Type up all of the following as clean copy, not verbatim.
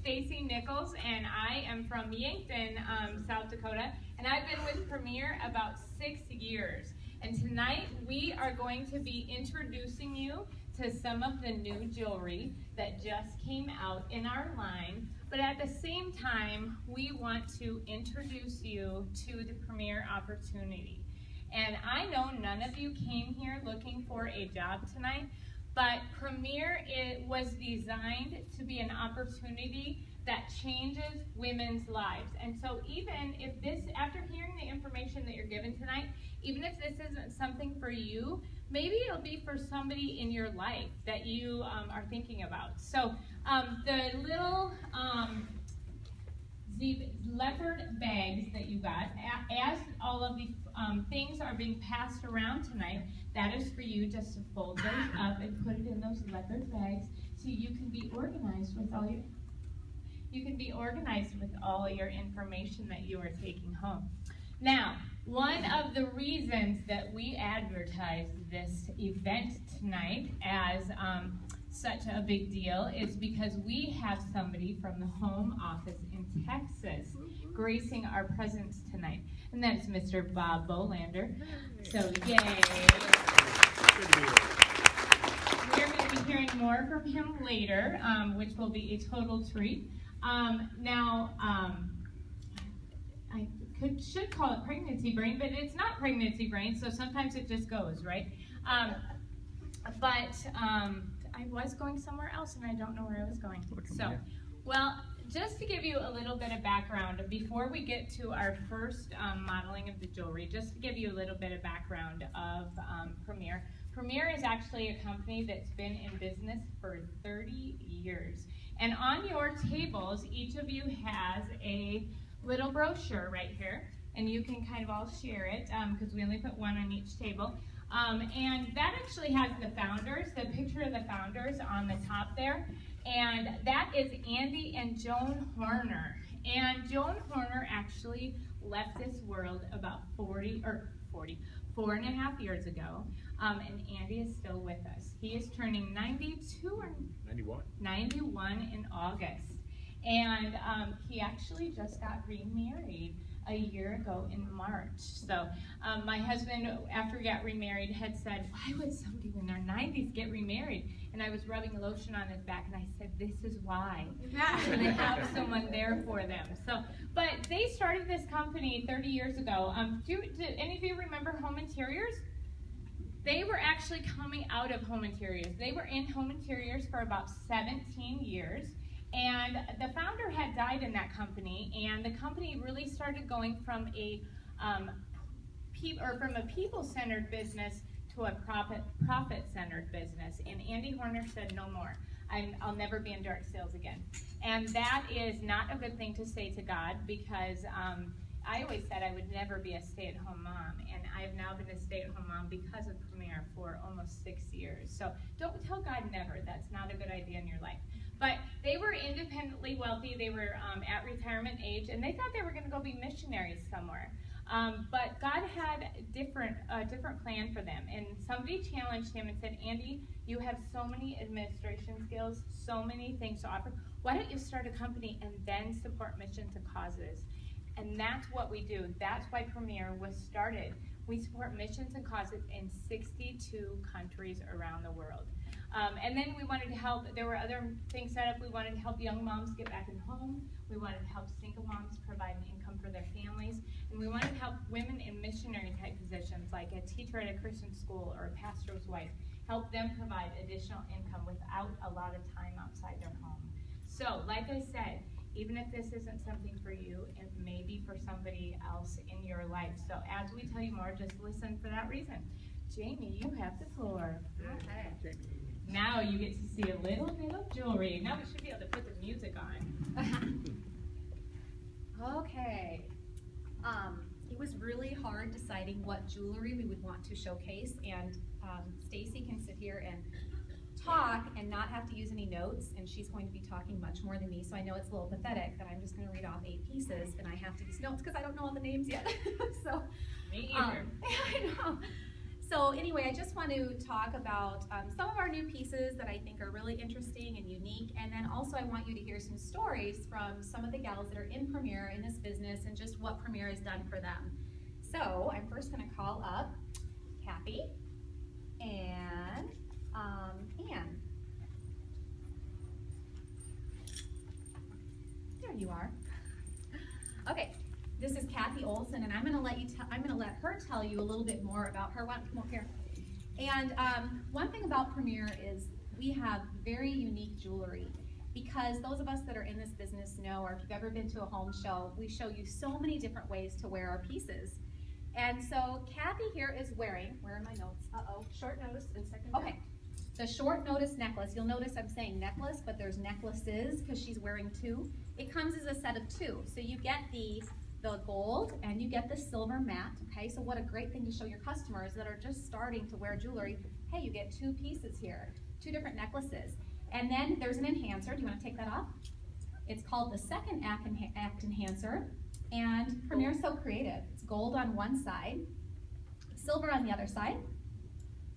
Stacy Nichols, and I am from Yankton, South Dakota, and I've been with Premier about 6 years. And tonight we are going to be introducing you to some of the new jewelry that just came out in our line. But at the same time, we want to introduce you to the Premier opportunity. And I know none of you came here looking for a job tonight, but Premier was designed to be an opportunity that changes women's lives. And so even if this, after hearing the information that you're given tonight, even if this isn't something for you, maybe it'll be for somebody in your life that you are thinking about. So the little leopard bags that you got, as all of these things are being passed around tonight, that is for you just to fold those up and put it in those leopard bags so you can be organized with all your information that you are taking home. Now, one of the reasons that we advertised this event tonight as such a big deal is because we have somebody from the home office in Texas gracing our presence tonight, and that is Mr. Bob Bolander. So, yay! We're going to be hearing more from him later, which will be a total treat. I should call it pregnancy brain, but it's not pregnancy brain, so sometimes it just goes, right? I was going somewhere else, and I don't know where I was going. So, well, just to give you a little bit of background, before we get to our first modeling of the jewelry, just to give you a little bit of background of Premier. Premier is actually a company that's been in business for 30 years. And on your tables, each of you has a little brochure right here, and you can kind of all share it because we only put one on each table. And that actually has the founders, the picture of the founders on the top there. And that is Andy and Joan Horner. And Joan Horner actually left this world about 4.5 years ago. And Andy is still with us. He is turning 92 or 91 in August. And he actually just got remarried a year ago in March. So my husband, after he got remarried, had said, why would somebody in their 90s get remarried? And I was rubbing lotion on his back, and I said, this is why. So they have someone there for them. So, but they started this company 30 years ago. Do any of you remember Home Interiors? They were actually coming out of Home Interiors. They were in Home Interiors for about 17 years. And the founder had died in that company, and the company really started going from a people-centered business to a profit-centered business. And Andy Horner said, no more. I'll never be in direct sales again. And that is not a good thing to say to God, because I always said I would never be a stay-at-home mom, and I've now been a stay-at-home mom because of Premier for almost 6 years. So don't tell God never. That's not a good idea in your life. But they were independently wealthy. They were at retirement age, and they thought they were going to go be missionaries somewhere. But God had a different plan for them. And somebody challenged him and said, Andy, you have so many administration skills, so many things to offer. Why don't you start a company and then support missions and causes? And that's what we do. That's why Premier was started. We support missions and causes in 62 countries around the world. And then we wanted to help, there were other things set up. We wanted to help young moms get back in home. We wanted to help single moms provide an income for their families. And we wanted to help women in missionary type positions, like a teacher at a Christian school or a pastor's wife, help them provide additional income without a lot of time outside their home. So, like I said, even if this isn't something for you, it may be for somebody else in your life. So as we tell you more, just listen for that reason. Jamie, you have the floor. Okay. Now you get to see a little bit of jewelry. Now we should be able to put the music on. Okay. It was really hard deciding what jewelry we would want to showcase, and Stacy can sit here and talk and not have to use any notes, and she's going to be talking much more than me, so I know it's a little pathetic that I'm just going to read off 8 pieces and I have to use notes because I don't know all the names yet. So me either. I know. So anyway, I just want to talk about some of our new pieces that I think are really interesting and unique, and then also I want you to hear some stories from some of the gals that are in Premier in this business and just what Premier has done for them. So I'm first going to call up Kathy and Ann. There you are. Okay. This is Kathy Olson, and I'm going to let her tell you a little bit more about her. Come over here. And one thing about Premier is we have very unique jewelry, because those of us that are in this business know, or if you've ever been to a home show, we show you so many different ways to wear our pieces. And so Kathy here is wearing, where are my notes? Short notice and second. Okay. The short notice necklace. You'll notice I'm saying necklace, but there's necklaces because she's wearing two. It comes as a set of two. So you get the gold and you get the silver matte. Okay, so what a great thing to show your customers that are just starting to wear jewelry. Hey, you get two pieces here, two different necklaces. And then there's an enhancer. Do you want to take that off? It's called the second act enhancer. And Premier's so creative. It's gold on one side, silver on the other side.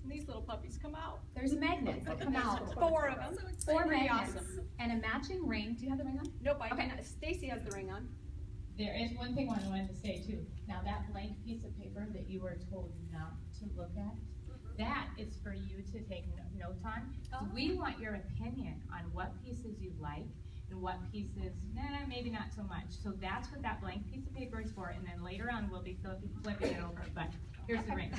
And these little puppies come out. There's magnets that come out. 4 of them. So 4 magnets. Awesome. And a matching ring. Do you have the ring on? Nope, I Okay. don't. Stacy has the ring on. There is one thing I wanted to say too. Now that blank piece of paper that you were told not to look at, that is for you to take notes on. Oh. We want your opinion on what pieces you like and what pieces, maybe not so much. So that's what that blank piece of paper is for, and then later on we'll be flipping it over. But here's the ring.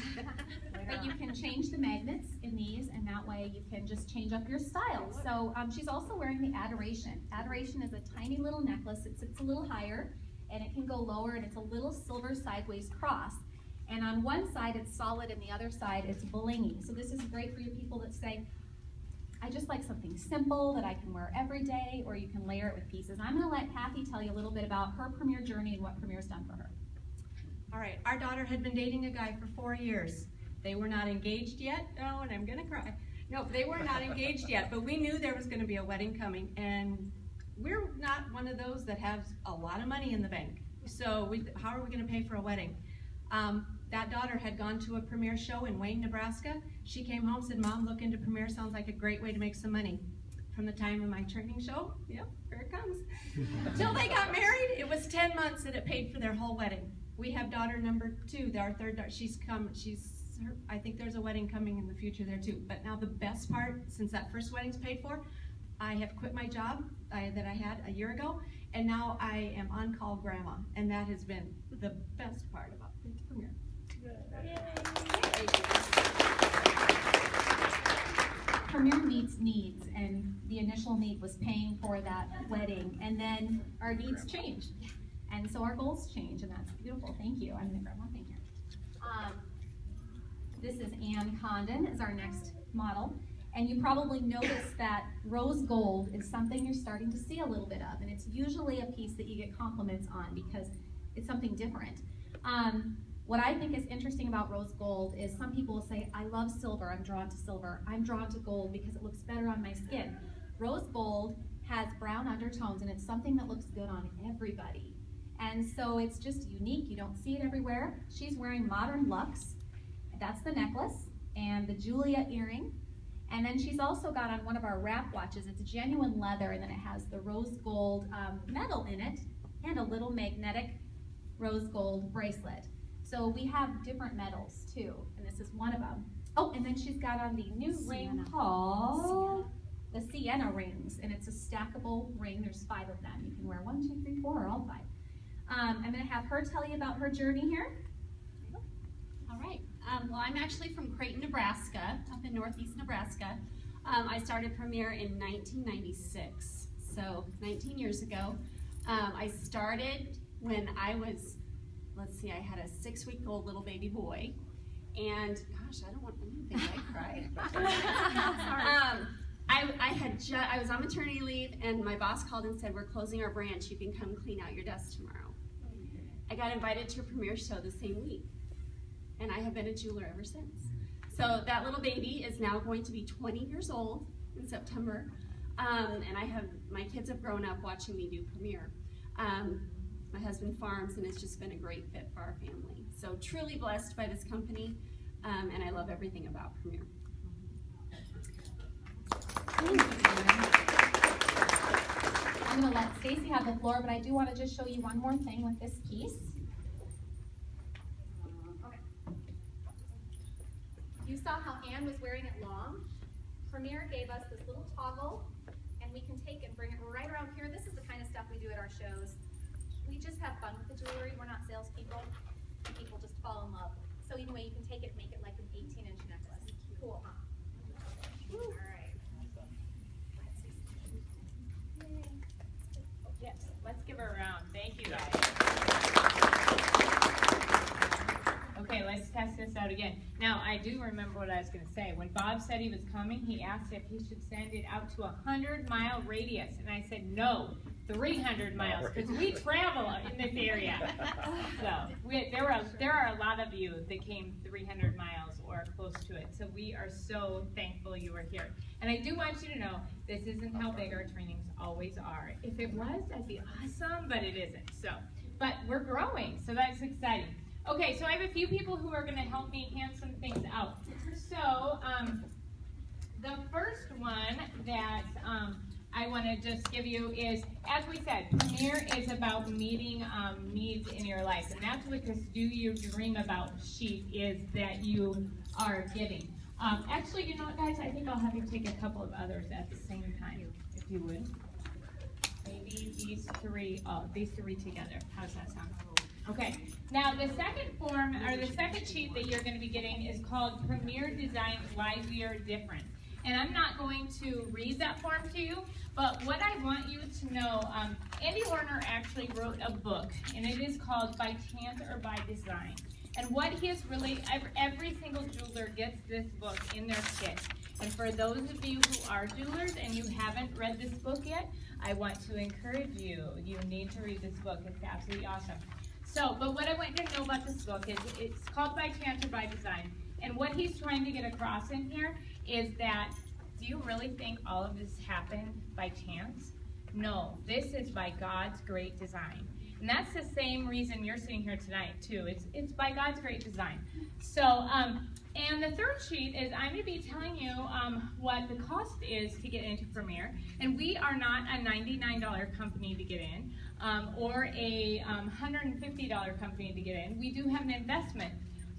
But you can change the magnets in these, and that way you can just change up your style. So she's also wearing the Adoration. Adoration is a tiny little necklace. It sits a little higher, and it can go lower, and it's a little silver sideways cross. And on one side it's solid, and the other side it's blingy. So this is great for you people that say, I just like something simple that I can wear every day, or you can layer it with pieces. I'm going to let Kathy tell you a little bit about her Premier journey and what Premier's done for her. All right, our daughter had been dating a guy for 4 years. They were not engaged yet. Oh, and I'm gonna cry. No, they were not engaged yet, but we knew there was gonna be a wedding coming, and we're not one of those that has a lot of money in the bank. So how are we gonna pay for a wedding? That daughter had gone to a Premier show in Wayne, Nebraska. She came home, said, Mom, look into Premier, sounds like a great way to make some money. From the time of my training show, yep, here it comes. Till they got married, it was 10 months that it paid for their whole wedding. We have daughter number 2, our third daughter, I think there's a wedding coming in the future there too. But now the best part, since that first wedding's paid for, I have quit my job that I had a year ago, and now I am on-call grandma, and that has been the best part about Premier. Premier meets needs, and the initial need was paying for that wedding, and then our needs change, and so our goals change, and that's beautiful. Thank you. I'm gonna grab one thing here. This is Ann Condon, is our next model, and you probably noticed that rose gold is something you're starting to see a little bit of, and it's usually a piece that you get compliments on because it's something different. What I think is interesting about rose gold is some people will say, I love silver, I'm drawn to silver. I'm drawn to gold because it looks better on my skin. Rose gold has brown undertones, and it's something that looks good on everybody. And so it's just unique, you don't see it everywhere. She's wearing Modern Luxe, that's the necklace, and the Julia earring. And then she's also got on one of our wrap watches, it's genuine leather, and then it has the rose gold metal in it, and a little magnetic rose gold bracelet. So we have different metals too, and this is one of them. Oh, and then she's got on the new ring called the Sienna rings, and it's a stackable ring. There's 5 of them. You can wear 1, 2, 3, 4, or all 5. I'm gonna have her tell you about her journey here. All right. Well, I'm actually from Creighton, Nebraska, up in northeast Nebraska. I started Premier in 1996, so 19 years ago. I started when I was, let's see, I had a 6-week-old little baby boy, and gosh, I don't want anything I cry. I was on maternity leave, and my boss called and said, we're closing our branch, you can come clean out your desk tomorrow. I got invited to a Premier show the same week, and I have been a jeweler ever since. So that little baby is now going to be 20 years old in September, and my kids have grown up watching me do Premier. My husband farms, and it's just been a great fit for our family. So truly blessed by this company. and I love everything about Premier. I'm gonna let Stacy have the floor, but I do wanna just show you one more thing with this piece. Okay. You saw how Anne was wearing it long? Premier gave us this little toggle, and we can take and bring it right around here. This is the kind of stuff we do at our shows. We just have fun with the jewelry. We're not salespeople. People just fall in love. So anyway, you can take it and make it like an 18-inch necklace. Cool, huh? All right. Yes, let's give her a round. Thank you, guys. Okay, let's test this out again. Now, I do remember what I was going to say. When Bob said he was coming, he asked if he should send it out to a 100-mile radius. And I said, no, 300 miles, because we travel in this area. So, there are a lot of you that came 300 miles or close to it. So we are so thankful you are here. And I do want you to know, this isn't how big our trainings always are. If it was, that'd be awesome, but it isn't. So, but we're growing, so that's exciting. Okay, so I have a few people who are going to help me hand some things out. So, the first one that I want to just give you is, as we said, Premier is about meeting needs in your life. And that's what this Do You Dream About sheet is that you are giving. Actually, you know what, guys? I think I'll have you take a couple of others at the same time, if you would. Maybe these three together. How's that sound? Okay, now the second form, or the second sheet that you're going to be getting is called Premier Designs Why We Are Different. And I'm not going to read that form to you, but what I want you to know, Andy Warner actually wrote a book, and it is called By Chance or By Design. And what he has really, every single jeweler gets this book in their kit. And for those of you who are jewelers and you haven't read this book yet, I want to encourage you. You need to read this book. It's absolutely awesome. So, but what I want you to know about this book is it's called By Chance or By Design. And what he's trying to get across in here is that, do you really think all of this happened by chance? No, this is by God's great design. And that's the same reason you're sitting here tonight, too. It's by God's great design. So, and the third sheet is I'm going to be telling you what the cost is to get into Premier. And we are not a $99 company to get in or a $150 company to get in. We do have an investment.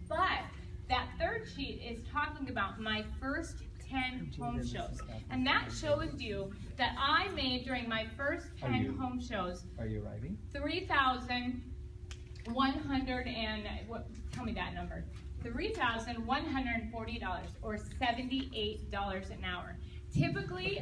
But that third sheet is talking about my first 10 home shows. And that shows you that I made during my first 10 home shows. Are you arriving? $3,100 and tell me that number. $3,140 or $78 an hour. Typically,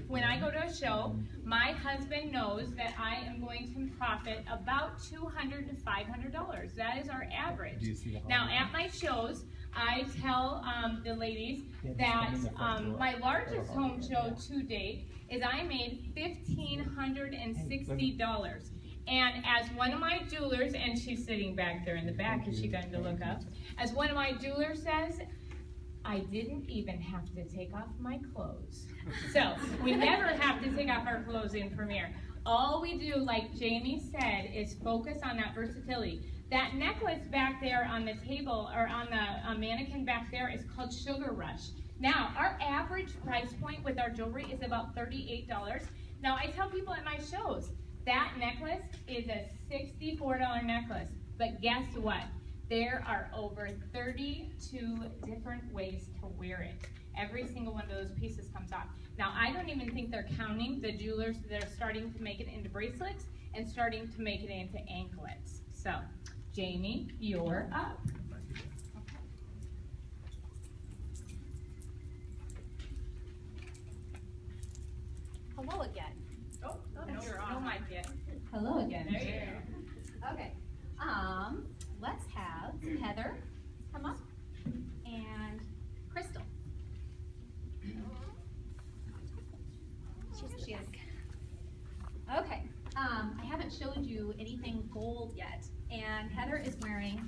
when I go to a show, my husband knows that I am going to profit about $200 to $500. That is our average. Do you see the Now, at my shows, I tell the ladies that my largest home show to date is I made $1,560. And as one of my jewelers, and she's sitting back there in the back, is she going to look up? As one of my jewelers says, I didn't even have to take off my clothes. So we never have to take off our clothes in Premier. All we do, like Jamie said, is focus on that versatility. That necklace back there on the table, or on the mannequin back there, is called Sugar Rush. Now, our average price point with our jewelry is about $38. Now, I tell people at my shows, that necklace is a $64 necklace. But guess what? There are over 32 different ways to wear it. Every single one of those pieces comes off. Now, I don't even think they're counting the jewelers that are starting to make it into bracelets and starting to make it into anklets. So, Jamie, you're up. Hello again. Oh, no, you're on. No mic yet. Hello again. There you go. Okay. Let's have Heather come up and Crystal. She is. Okay. I haven't showed you anything gold yet, and Heather is wearing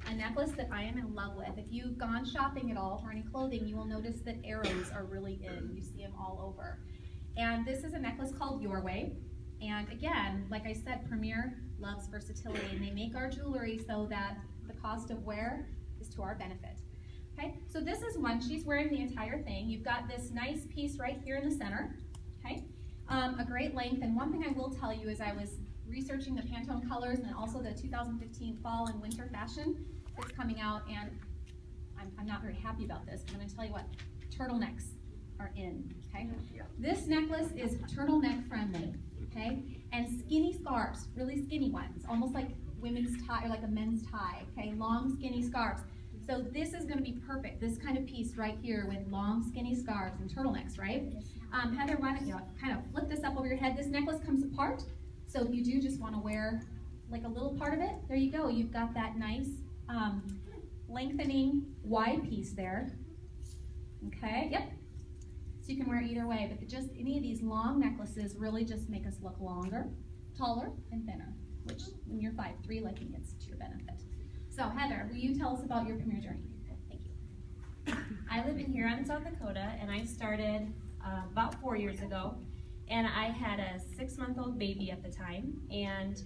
a necklace that I am in love with. If you've gone shopping at all for any clothing, you will notice that arrows are really in. You see them all over. And this is a necklace called Your Way. And again, like I said, Premier loves versatility, and they make our jewelry so that the cost of wear is to our benefit. Okay, so this is one. She's wearing the entire thing. You've got this nice piece right here in the center. Okay, a great length. And one thing I will tell you is I was researching the Pantone colors and also the 2015 fall and winter fashion that's coming out, and I'm not very happy about this, but I'm going to tell you what, turtlenecks are in. Okay, this necklace is turtleneck friendly. Okay, and skinny scarves, really skinny ones, almost like women's tie or like a men's tie. Okay, long skinny scarves. So this is going to be perfect. This kind of piece right here with long skinny scarves and turtlenecks, right? Heather, why don't you kind of flip this up over your head? This necklace comes apart, so if you do just want to wear like a little part of it, there you go. You've got that nice lengthening wide piece there. Okay, yep. So you can wear it either way, but just any of these long necklaces really just make us look longer, taller, and thinner, which when you're 5'3", liking it's to your benefit. So Heather, will you tell us about your premier journey? Thank you. I live in Huron, South Dakota, and I started about 4 years ago, and I had a 6-month-old baby at the time, and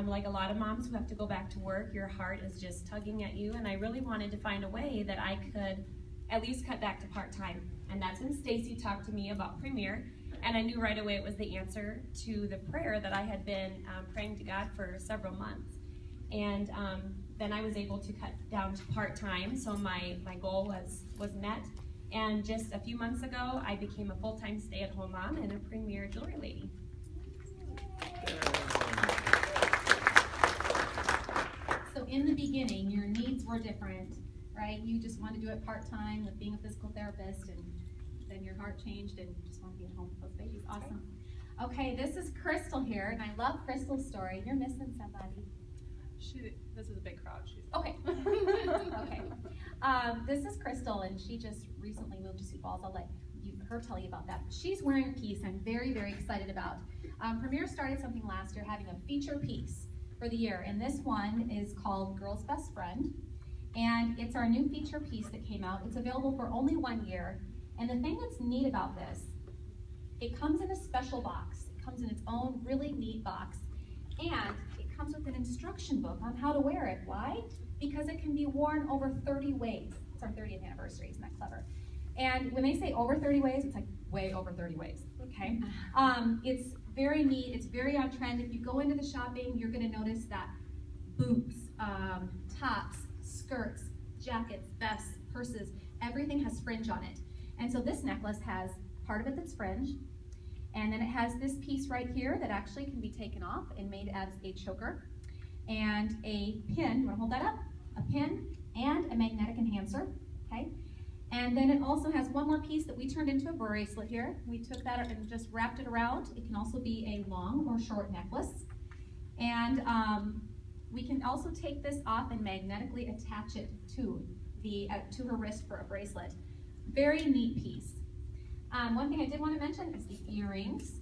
like a lot of moms who have to go back to work, your heart is just tugging at you, and I really wanted to find a way that I could at least cut back to part-time, and that's when Stacy talked to me about Premier, and I knew right away it was the answer to the prayer that I had been praying to God for several months. And then I was able to cut down to part-time, so my goal was met. And just a few months ago, I became a full-time stay-at-home mom and a premier jewelry lady. So in the beginning, your needs were different, right? You just wanted to do it part-time with being a physical therapist, and then your heart changed and you just want to be at home with those babies. Awesome. Okay, this is Crystal here, and I love Crystal's story. You're missing somebody. This is a big crowd. Okay. Okay. This is Crystal, and she just recently moved to Sioux Falls. I'll let her tell you about that. She's wearing a piece I'm very, very excited about. Premier started something last year, having a feature piece for the year, and this one is called Girl's Best Friend, and it's our new feature piece that came out. It's available for only 1 year, and the thing that's neat about this, it comes in a special box. It comes in its own really neat box, and it comes with an instruction book on how to wear it. Why? Because it can be worn over 30 ways. It's our 30th anniversary, isn't that clever? And when they say over 30 ways, it's like way over 30 ways, okay? It's very neat, it's very on trend. If you go into the shopping, you're gonna notice that boots, tops, skirts, jackets, vests, purses, everything has fringe on it. And so this necklace has part of it that's fringe, and then it has this piece right here that actually can be taken off and made as a choker, and a pin. You wanna hold that up? A pin and a magnetic enhancer, okay? And then it also has one more piece that we turned into a bracelet here. We took that and just wrapped it around. It can also be a long or short necklace. And we can also take this off and magnetically attach it to her wrist for a bracelet. Very neat piece. One thing I did want to mention is the earrings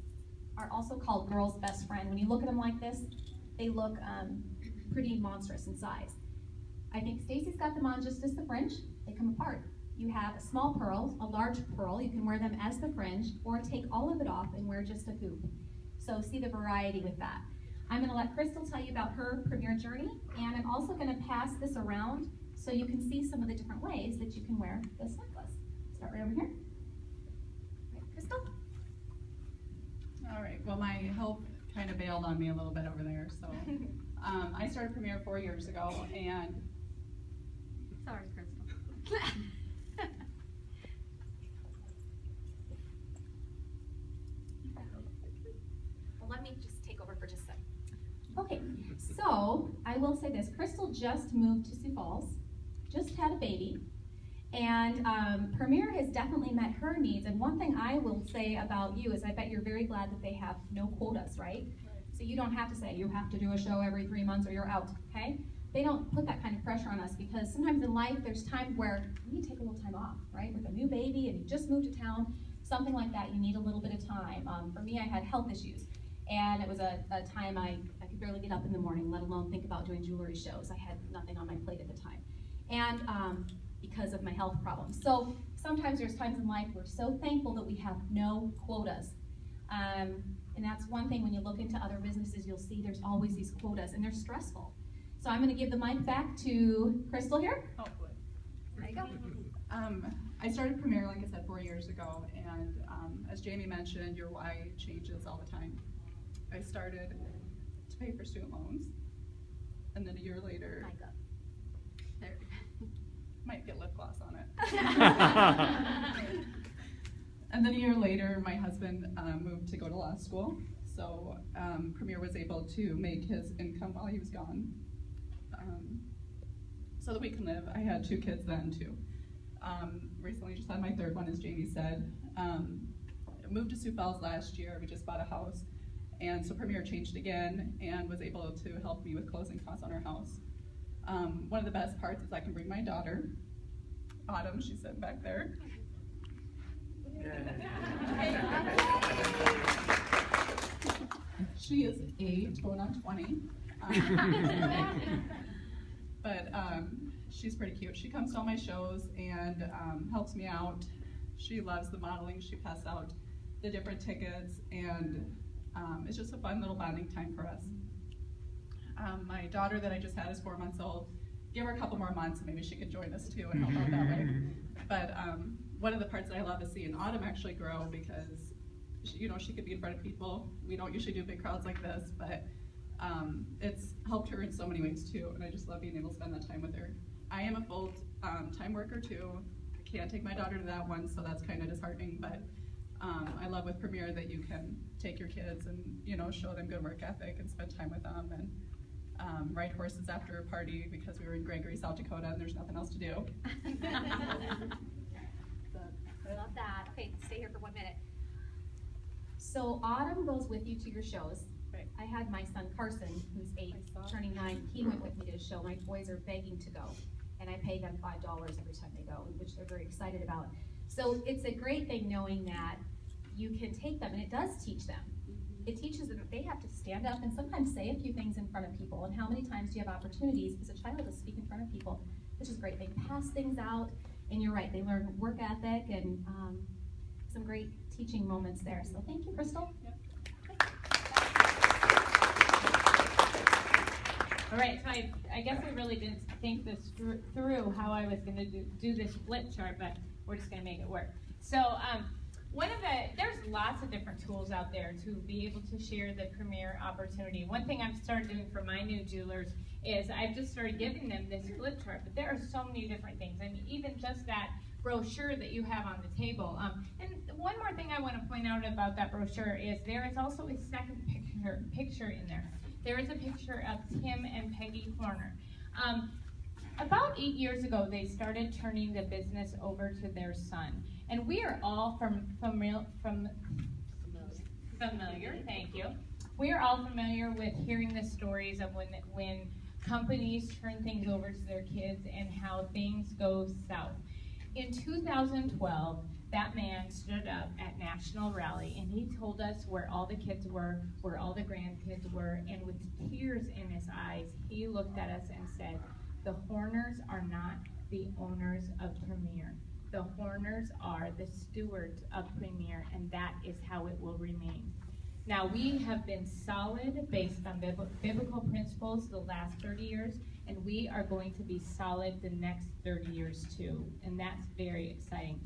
are also called Girl's Best Friend. When you look at them like this, they look pretty monstrous in size. I think Stacy's got them on just as the fringe. They come apart. You have a small pearl, a large pearl. You can wear them as the fringe, or take all of it off and wear just a hoop. So see the variety with that. I'm going to let Crystal tell you about her premier journey, and I'm also going to pass this around so you can see some of the different ways that you can wear this necklace. Start right over here. Right, Crystal? All right, well, my health kind of bailed on me a little bit over there, so I started Premier 4 years ago, and Sorry, Crystal. Well, let me just take over for just a second. Okay, so I will say this. Crystal just moved to Sioux Falls, just had a baby, and Premier has definitely met her needs. And one thing I will say about you is I bet you're very glad that they have no quotas, right? So you don't have to say you have to do a show every 3 months or you're out, okay? They don't put that kind of pressure on us, because sometimes in life there's times where you need to take a little time off, right? With a new baby and you just moved to town, something like that, you need a little bit of time. For me, I had health issues, and it was a time I could barely get up in the morning, let alone think about doing jewelry shows. I had nothing on my plate at the time, and because of my health problems. So sometimes there's times in life we're so thankful that we have no quotas. And that's one thing when you look into other businesses, you'll see there's always these quotas, and they're stressful. So I'm going to give the mic back to Crystal here. Oh, boy. There you go. I started Premier, like I said, 4 years ago, and as Jamie mentioned, your why changes all the time. I started to pay for student loans, and then a year later, Mic up. there, might get lip gloss on it. And then a year later, my husband moved to go to law school, so Premier was able to make his income while he was gone, so that we can live. I had 2 kids then too. Recently just had my 3rd one, as Jamie said. Moved to Sioux Falls last year. We just bought a house, and so Premier changed again and was able to help me with closing costs on our house. One of the best parts is I can bring my daughter, Autumn, she's sitting back there. She is 8, going on 20. But she's pretty cute. She comes to all my shows and helps me out. She loves the modeling. She passes out the different tickets, and it's just a fun little bonding time for us. My daughter that I just had is 4 months old. Give her a couple more months and maybe she could join us too and help out that way. But one of the parts that I love is seeing Autumn actually grow, because she could be in front of people. We don't usually do big crowds like this, but it's helped her in so many ways too, and I just love being able to spend that time with her. I am a full-time worker too. I can't take my daughter to that one, so that's kind of disheartening, but I love with Premier that you can take your kids and show them good work ethic and spend time with them, and ride horses after a party because we were in Gregory, South Dakota, and there's nothing else to do. Love that. Okay, stay here for 1 minute. So Autumn goes with you to your shows. Right. I had my son Carson, who's 8, turning 9. He went with me to a show. My boys are begging to go, and I pay them $5 every time they go, which they're very excited about. So it's a great thing knowing that you can take them, and it does teach them. It teaches them that they have to stand up and sometimes say a few things in front of people. And how many times do you have opportunities as a child to speak in front of people, which is great. They pass things out, and you're right, they learn work ethic and some great teaching moments there. So thank you, Crystal. Yep. All right, so I guess I really didn't think this through how I was going to do this flip chart, but we're just going to make it work. So there's lots of different tools out there to be able to share the Premier opportunity. One thing I've started doing for my new jewelers is I've just started giving them this flip chart, but there are so many different things. I mean, even just that brochure that you have on the table. And one more thing I want to point out about that brochure is there is also a second picture in there. There is a picture of Tim and Peggy Horner. About 8 years ago, they started turning the business over to their son. And we are all familiar, thank you. We are all familiar with hearing the stories of when companies turn things over to their kids and how things go south. In 2012, that man stood up at National Rally and he told us where all the kids were, where all the grandkids were, and with tears in his eyes, he looked at us and said, "The Horners are not the owners of Premier. The Horners are the stewards of Premier, and that is how it will remain." Now, we have been solid based on biblical principles the last 30 years, and we are going to be solid the next 30 years too, and that's very exciting.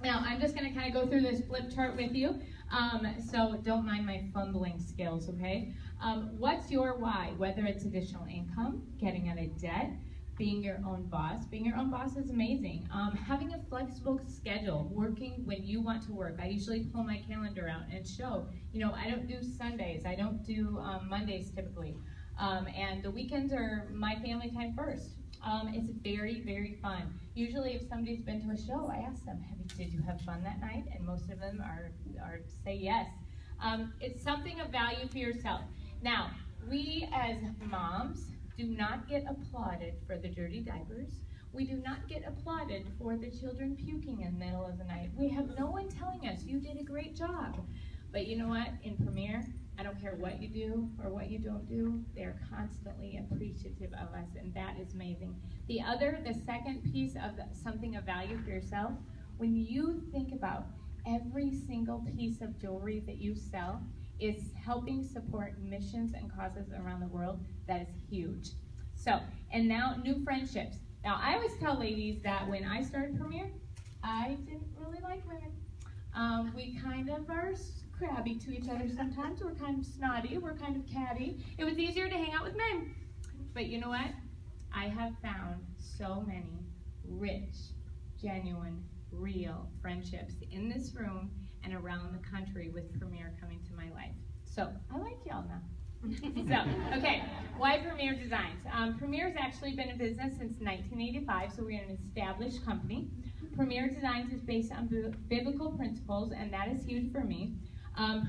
Now, I'm just going to kind of go through this flip chart with you, so don't mind my fumbling skills, okay? What's your why? Whether it's additional income, getting out of debt, being your own boss. Being your own boss is amazing. Having a flexible schedule, working when you want to work. I usually pull my calendar out and show, I don't do Sundays. I don't do Mondays typically. And the weekends are my family time first. It's very, very fun. Usually if somebody's been to a show, I ask them, did you have fun that night? And most of them are say yes. It's something of value for yourself. Now, we as moms do not get applauded for the dirty diapers. We do not get applauded for the children puking in the middle of the night. We have no one telling us, you did a great job. But you know what? In Premier, I don't care what you do or what you don't do, they're constantly appreciative of us, and that is amazing. The second piece of something of value for yourself, when you think about every single piece of jewelry that you sell is helping support missions and causes around the world, that is huge. So, and now new friendships. Now, I always tell ladies that when I started Premier, I didn't really like women. We kind of are crabby to each other sometimes. We're kind of snotty. We're kind of catty. It was easier to hang out with men. But you know what? I have found so many rich, genuine, real friendships in this room and around the country with Premier coming to my life. So I like y'all now. So, okay, why Premier Designs? Premier has actually been in business since 1985, so we're an established company. Premier Designs is based on biblical principles, and that is huge for me.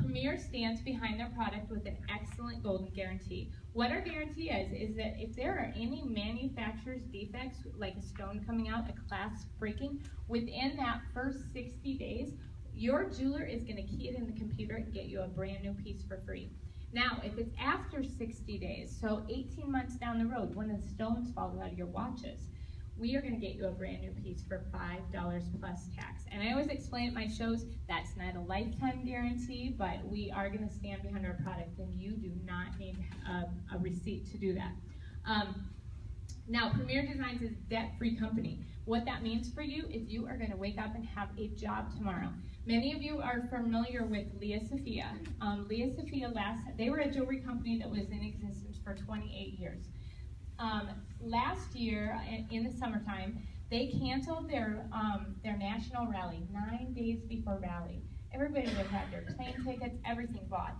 Premier stands behind their product with an excellent golden guarantee. What our guarantee is that if there are any manufacturer's defects, like a stone coming out, a clasp breaking, within that first 60 days, your jeweler is going to key it in the computer and get you a brand new piece for free. Now, if it's after 60 days, so 18 months down the road, one of the stones falls out of your watches, we are going to get you a brand new piece for $5 plus tax. And I always explain at my shows, that's not a lifetime guarantee, but we are going to stand behind our product, and you do not need a receipt to do that. Now, Premier Designs is a debt-free company. What that means for you is you are going to wake up and have a job tomorrow. Many of you are familiar with Leah Sophia. Leah Sophia, they were a jewelry company that was in existence for 28 years. Last year, in the summertime, they canceled their national rally 9 days before rally. Everybody would have had their plane tickets, everything bought.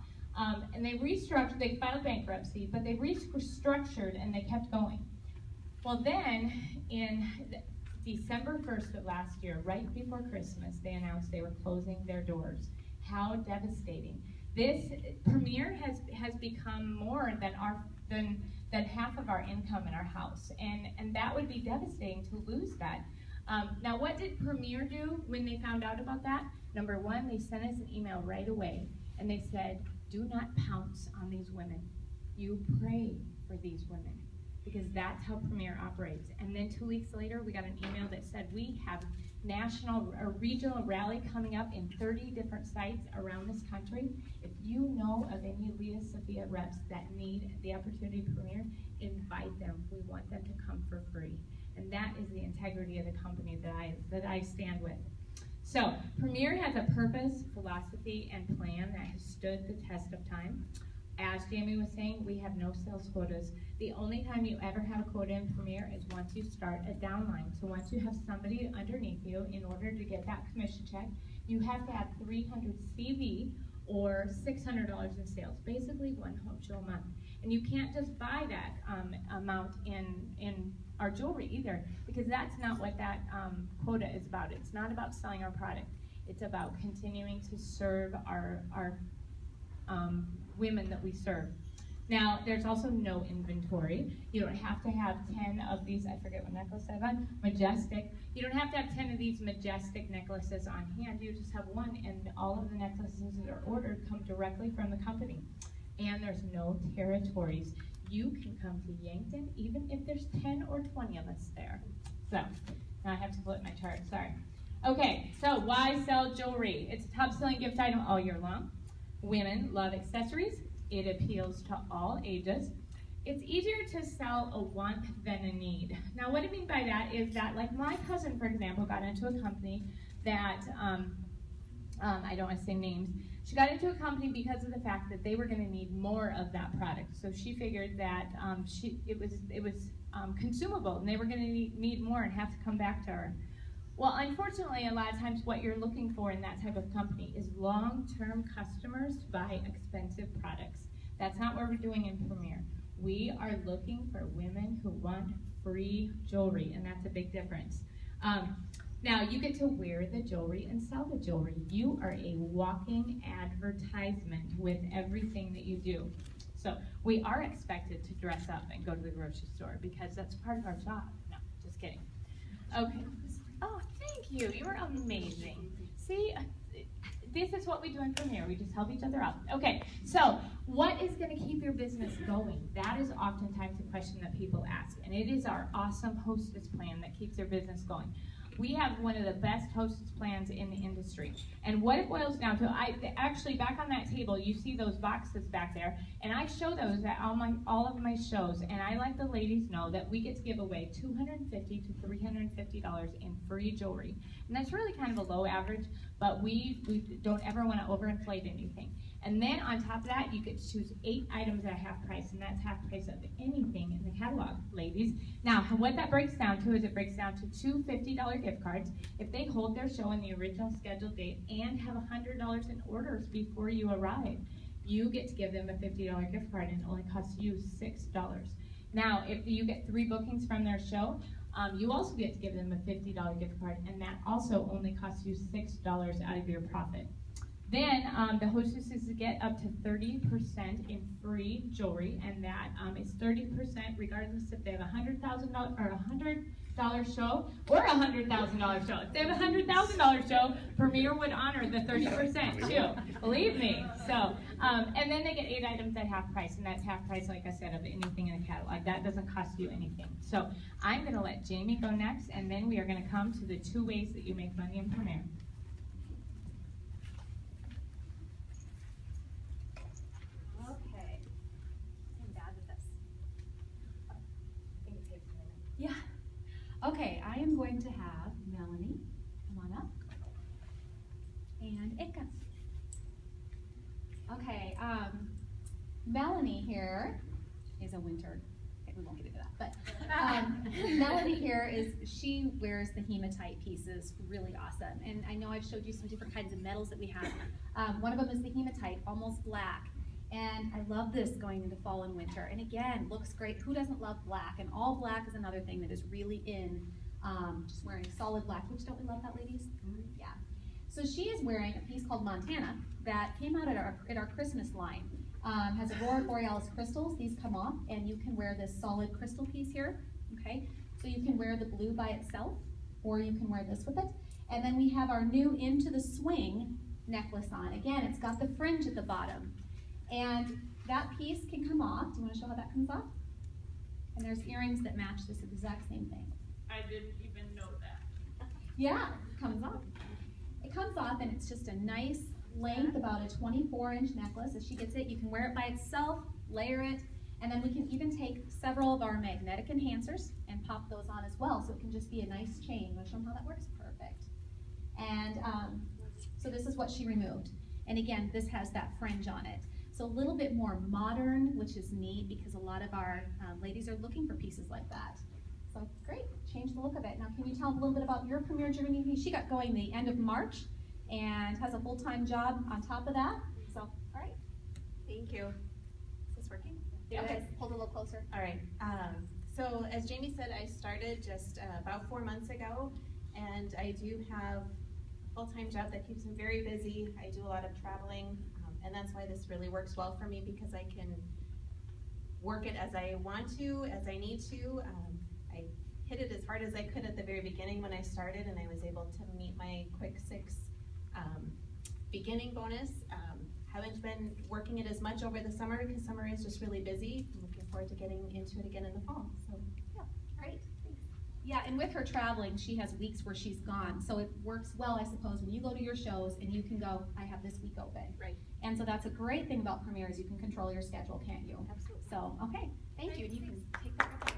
And they restructured, they filed bankruptcy, but they restructured and they kept going. Well then, in December 1st of last year, right before Christmas, they announced they were closing their doors. How devastating. This Premier has become more than half of our income in our house, and that would be devastating to lose that. Now, what did Premier do when they found out about that? Number one, they sent us an email right away, and they said, do not pounce on these women. You pray for these women, because that's how Premier operates. And then 2 weeks later, we got an email that said we have national or regional rally coming up in 30 different sites around this country. If you know of any Leah Sophia reps that need the opportunity to Premier, invite them. We want them to come for free. And that is the integrity of the company that I stand with. So, Premier has a purpose, philosophy, and plan that has stood the test of time. As Jamie was saying, we have no sales quotas. The only time you ever have a quota in Premier is once you start a downline. So once you have somebody underneath you, in order to get that commission check, you have to have 300 CV or $600 in sales, basically one home show a month. And you can't just buy that amount in our jewelry either, because that's not what that quota is about. It's not about selling our product. It's about continuing to serve our women that we serve. Now, there's also no inventory. You don't have to have 10 of these, I forget what necklace I have on, Majestic. You don't have to have 10 of these Majestic necklaces on hand. You just have one, and all of the necklaces that are ordered come directly from the company. And there's no territories. You can come to Yankton, even if there's 10 or 20 of us there. So, now I have to flip my chart, sorry. Okay, so why sell jewelry? It's a top-selling gift item all year long. Women love accessories. It appeals to all ages. It's easier to sell a want than a need. Now, what I mean by that is that, like my cousin, for example, got into a company that, I don't want to say names, she got into a company because of the fact that they were going to need more of that product. So she figured that it was consumable, and they were going to need more and have to come back to her. Well, unfortunately, a lot of times what you're looking for in that type of company is long-term customers to buy expensive products. That's not what we're doing in Premier. We are looking for women who want free jewelry, and that's a big difference. Now, you get to wear the jewelry and sell the jewelry. You are a walking advertisement with everything that you do. So we are expected to dress up and go to the grocery store because that's part of our job. No, just kidding. Okay. Oh, thank you. You are amazing. See, this is what we do in Premier. We just help each other out. Okay, so what is going to keep your business going? That is oftentimes a question that people ask, and it is our awesome hostess plan that keeps their business going. We have one of the best hostess plans in the industry. And what it boils down to, actually back on that table, you see those boxes back there, and I show those at all of my shows, and I let the ladies know that we get to give away $250 to $350 in free jewelry. And that's really kind of a low average, but we don't ever want to overinflate anything. And then on top of that, you get to choose 8 items at half price, and that's half price of anything in the catalog, ladies. Now, what that breaks down to is it breaks down to 2 $50 gift cards if they hold their show in the original scheduled date and have $100 in orders before you arrive. You get to give them a $50 gift card, and it only costs you $6. Now, if you get 3 bookings from their show, you also get to give them a $50 gift card, and that also only costs you $6 out of your profit. Then the hostesses get up to 30% in free jewelry, and that is 30% regardless if they have a $100,000 or $100 show or a $100,000 show. If they have a $100,000 show, Premier would honor the 30% too. Believe me. So, and then they get 8 items at half price, and that's half price, like I said, of anything in the catalog. That doesn't cost you anything. So I'm going to let Jamie go next, and then we are going to come to the 2 ways that you make money in Premier. Okay. I'm bad with this. I think it takes a minute. Yeah. Okay, I am going to have Melanie come on up. And Ika. Okay, Melanie here is a winter. Okay, we won't get into that, but Melanie here she wears the hematite pieces really awesome. And I know I've showed you some different kinds of metals that we have. One of them is the hematite, almost black. And I love this going into fall and winter. And again, looks great. Who doesn't love black? And all black is another thing that is really in, just wearing solid black. Which, don't we love that, ladies? Yeah. So she is wearing a piece called Montana that came out at our Christmas line. Has Aurora Borealis crystals. These come off, and you can wear this solid crystal piece here. Okay, so you can wear the blue by itself, or you can wear this with it. And then we have our new Into the Swing necklace on. Again, it's got the fringe at the bottom. And that piece can come off. Do you want to show how that comes off? And there's earrings that match this exact same thing. I didn't even know that. Yeah, it comes off. It comes off, and it's just a nice length, about a 24-inch necklace. As she gets it, you can wear it by itself, layer it, and then we can even take several of our magnetic enhancers and pop those on as well, so it can just be a nice chain. Want to show them how that works? Perfect. And so this is what she removed. And again, this has that fringe on it. So a little bit more modern, which is neat because a lot of our ladies are looking for pieces like that. So great, change the look of it. Now can you tell them a little bit about your Premier journey? She got going the end of March and has a full-time job on top of that. So, all right. Thank you. Is this working? Yeah. Okay, hold it a little closer. All right. So as Jamie said, I started just about 4 months ago, and I do have a full-time job that keeps me very busy. I do a lot of traveling, and that's why this really works well for me because I can work it as I want to, as I need to. I hit it as hard as I could at the very beginning when I started, and I was able to meet my quick 6 beginning bonus. Haven't been working it as much over the summer because summer is just really busy. I'm looking forward to getting into it again in the fall. So yeah, Great, thanks. Yeah, and with her traveling, she has weeks where she's gone. So it works well, I suppose, when you go to your shows and you can go, I have this week open. Right. And so that's a great thing about Premier is you can control your schedule, can't you? Absolutely. So, okay, thank you. And you can take that back.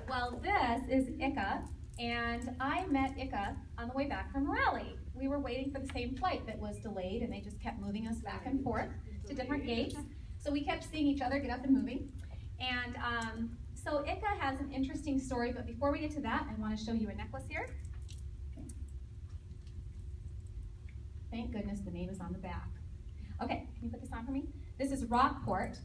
Well, this is Ika, and I met Ika on the way back from Raleigh. We were waiting for the same flight that was delayed, and they just kept moving us back and forth to different gates. So we kept seeing each other get up and moving. And so Ika has an interesting story, but before we get to that, I want to show you a necklace here. Okay. Thank goodness the name is on the back. Okay, can you put this on for me? This is Rockport,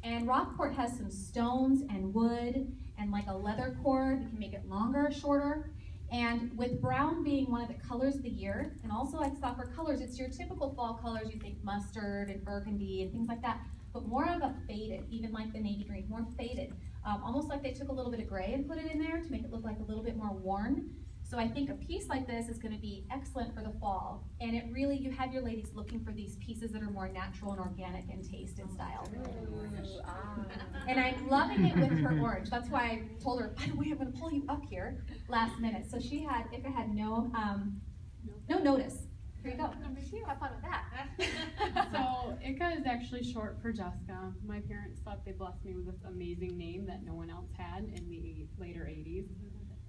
and Rockport has some stones and wood and like a leather cord. You can make it longer or shorter. And with brown being one of the colors of the year, and also I saw for colors, it's your typical fall colors. You think mustard and burgundy and things like that, but more of a faded, even like the navy green, more faded. Almost like they took a little bit of gray and put it in there to make it look like a little bit more worn. So I think a piece like this is gonna be excellent for the fall. And it really, you have your ladies looking for these pieces that are more natural and organic in taste and style. And I'm loving it with her orange. That's why I told her, by the way, I'm gonna pull you up here last minute. So she had, Ika had no notice. Here you go. Number 2, have fun with that. So Ika is actually short for Jessica. My parents thought they blessed me with this amazing name that no one else had in the later 80s.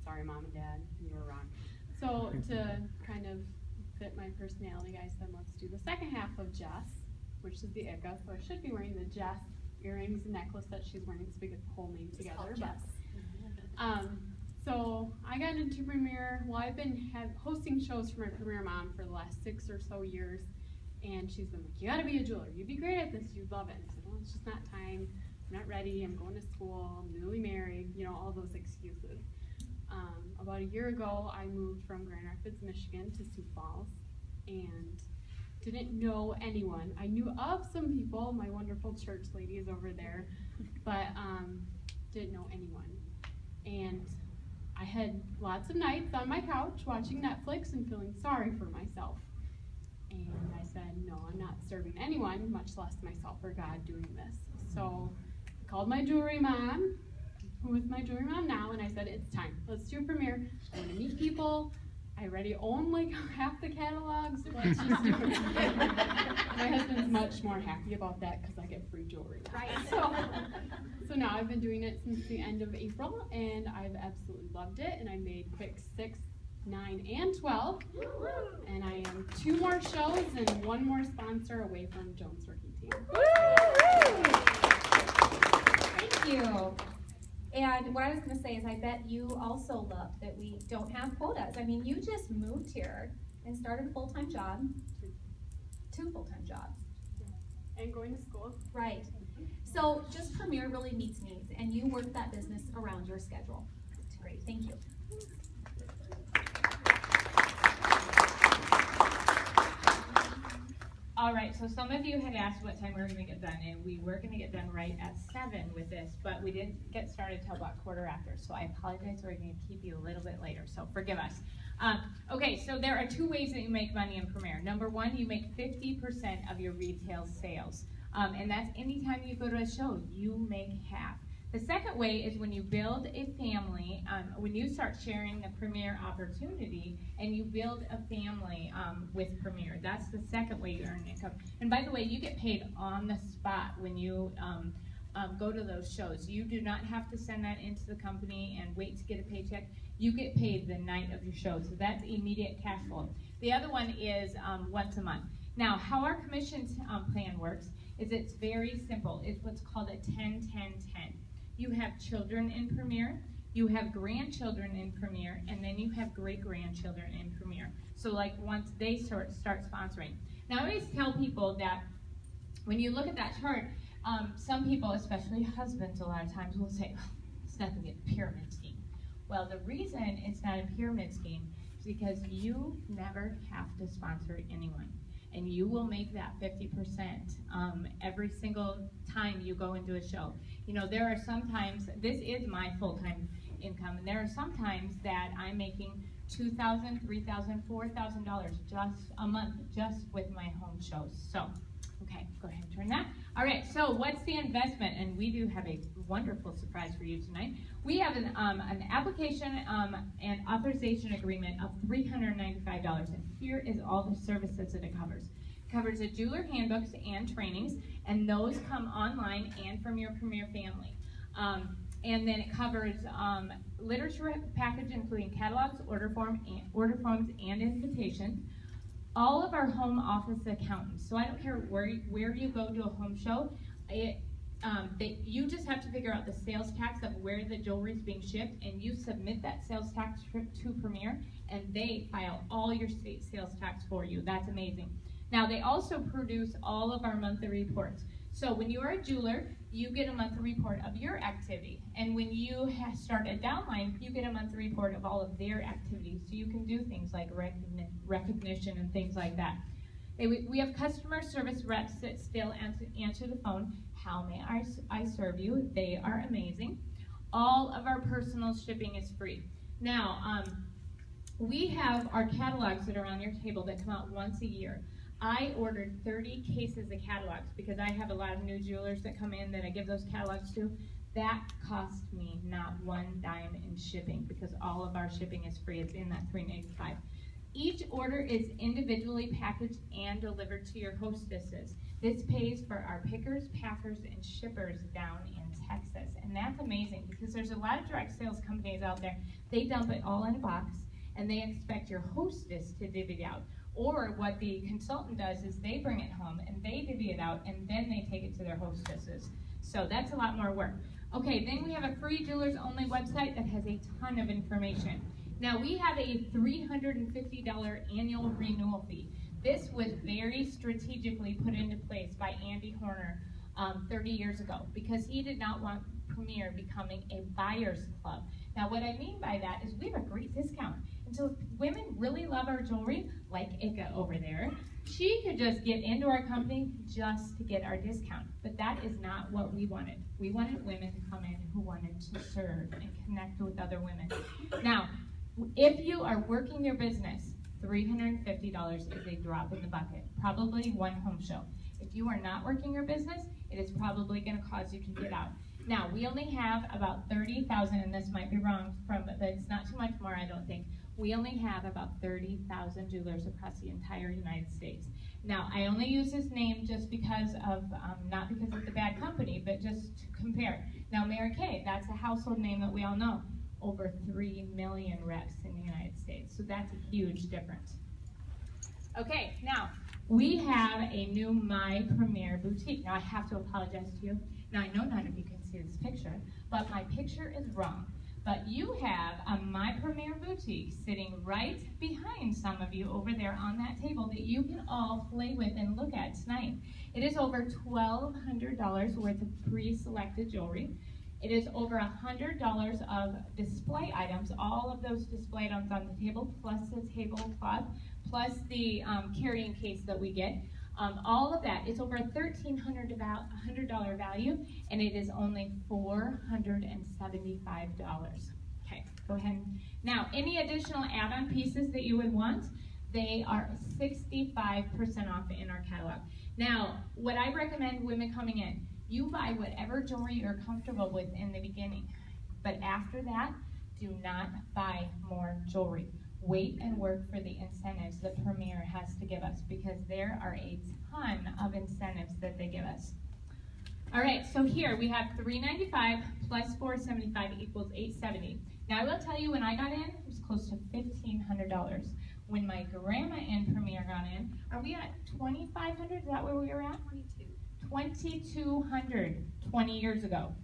Sorry, Mom and Dad, you were wrong. So to kind of fit my personality, I said, let's do the second half of Jess, which is the Ika. So I should be wearing the Jess earrings and necklace that she's wearing so we get the whole name together. But so I got into Premier. Well, I've been hosting shows for my Premier Mom for the last 6 or so years, and she's been like, you gotta be a jeweler. You'd be great at this. You'd love it. And I said, well, it's just not time. I'm not ready. I'm going to school. I'm newly married. You know, all those excuses. About a year ago, I moved from Grand Rapids, Michigan to Sioux Falls, and didn't know anyone. I knew of some people, my wonderful church ladies over there, but didn't know anyone. And I had lots of nights on my couch watching Netflix and feeling sorry for myself. And I said, no, I'm not serving anyone, much less myself or God, doing this. So I called my jewelry mom, who is my jewelry mom now, and I said, it's time. Let's do a premiere. I want to meet people. I already own like half the catalogs. Let's just do it. My husband's much more happy about that because I get free jewelry. Right. So now I've been doing it since the end of April, and I've absolutely loved it. And I made pick 6, 9, and 12. And I am 2 more shows and 1 more sponsor away from Jones Working Team. Thank you. And what I was going to say is I bet you also love that we don't have quotas. I mean, you just moved here and started a full-time job. 2 full-time jobs. And going to school. Right. So just Premier really meets needs, and you work that business around your schedule. It's great. Thank you. All right, so some of you had asked what time we were going to get done, and we were going to get done right at 7 with this, but we didn't get started till about 1:15, so I apologize. We're going to keep you a little bit later, so forgive us. Okay, so there are 2 ways that you make money in Premier. Number 1, you make 50% of your retail sales, and that's anytime you go to a show, you make half. The second way is when you build a family, when you start sharing the Premier opportunity and you build a family with Premier. That's the second way you earn income. And by the way, you get paid on the spot when you go to those shows. You do not have to send that into the company and wait to get a paycheck. You get paid the night of your show, so that's immediate cash flow. The other one is once a month. Now, how our commissions plan works is it's very simple. It's what's called a 10-10-10. You have children in Premier, you have grandchildren in Premier, and then you have great-grandchildren in Premier. So like once they start sponsoring. Now I always tell people that when you look at that chart, some people, especially husbands a lot of times, will say, oh, it's nothing but a pyramid scheme. Well, the reason it's not a pyramid scheme is because you never have to sponsor anyone. And you will make that 50% every single time you go into a show. You know, there are sometimes, this is my full-time income, and there are some times that I'm making $2,000, $3,000, $4,000 just a month, just with my home shows. So, okay, go ahead and turn that. All right, so what's the investment? And we do have a wonderful surprise for you tonight. We have an application and authorization agreement of $395, and here is all the services that it covers. It covers the jeweler handbooks and trainings, and those come online and from your Premier family. And then it covers literature package, including catalogs, order forms, and invitations. All of our home office accountants, so I don't care where you go to a home show, you just have to figure out the sales tax of where the jewelry is being shipped, and you submit that sales tax to Premier, and they file all your state sales tax for you. That's amazing. Now, they also produce all of our monthly reports. So when you are a jeweler, you get a monthly report of your activity. And when you start a downline, you get a monthly report of all of their activities. So you can do things like recognition and things like that. We have customer service reps that still answer the phone. How may I serve you? They are amazing. All of our personal shipping is free. Now, we have our catalogs that are on your table that come out once a year. I ordered 30 cases of catalogs because I have a lot of new jewelers that come in that I give those catalogs to. That cost me not one dime in shipping because all of our shipping is free. It's in that $3.95. Each order is individually packaged and delivered to your hostesses. This pays for our pickers, packers, and shippers down in Texas. And that's amazing because there's a lot of direct sales companies out there. They dump it all in a box and they expect your hostess to divvy it out. Or what the consultant does is they bring it home and they divvy it out and then they take it to their hostesses. So that's a lot more work. Okay, then we have a free jewelers only website that has a ton of information. Now we have a $350 annual renewal fee. This was very strategically put into place by Andy Horner 30 years ago because he did not want Premier becoming a buyer's club. Now what I mean by that is we have a great discount. And so if women really love our jewelry, like Ika over there, she could just get into our company just to get our discount. But that is not what we wanted. We wanted women to come in who wanted to serve and connect with other women. Now, if you are working your business, $350 is a drop in the bucket, probably one home show. If you are not working your business, it is probably going to cause you to get out. Now, we only have about 30,000, and this might be wrong, but it's not too much more, I don't think. We only have about 30,000 jewelers across the entire United States. Now, I only use this name just because of, not because it's a bad company, but just to compare. Now, Mary Kay, that's a household name that we all know. Over 3 million reps in the United States, so that's a huge difference. Okay, now, we have a new My Premier boutique. Now, I have to apologize to you. Now, I know none of you can see this picture, but my picture is wrong. But you have a My Premier boutique sitting right behind some of you over there on that table that you can all play with and look at tonight. It is over $1,200 worth of pre-selected jewelry. It is over $100 of display items, all of those display items on the table, plus the tablecloth, plus the carrying case that we get. All of that is over a $1,300 value, and it is only $475. Okay, go ahead. Now, any additional add-on pieces that you would want, they are 65% off in our catalog. Now, what I recommend women coming in, you buy whatever jewelry you're comfortable with in the beginning, but after that, do not buy more jewelry. Wait and work for the incentives that Premier has to give us because there are a ton of incentives that they give us. All right, so here we have $395 plus $475 equals $870. Now I will tell you, when I got in, it was close to $1,500. When my grandma and Premier got in, are we at $2,500? Is that where we were at? 2,200 20 years ago.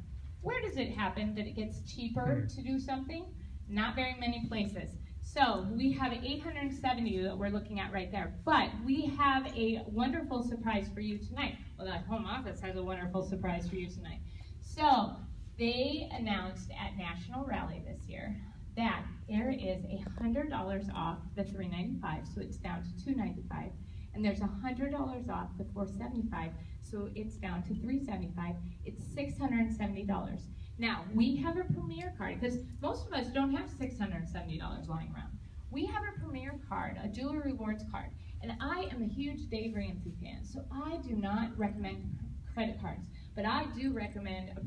Where does it happen that it gets cheaper to do something? Not very many places. So we have 870 that we're looking at right there. But we have a wonderful surprise for you tonight. Well, the home office has a wonderful surprise for you tonight. So they announced at National Rally this year that there is $100 off the $395, so it's down to $295. And there's $100 off the $475, so it's down to $375. It's $670. Now, we have a Premier card, because most of us don't have $670 lying around. We have a Premier card, a Jewelry Rewards card, and I am a huge Dave Ramsey fan, so I do not recommend credit cards, but I do recommend a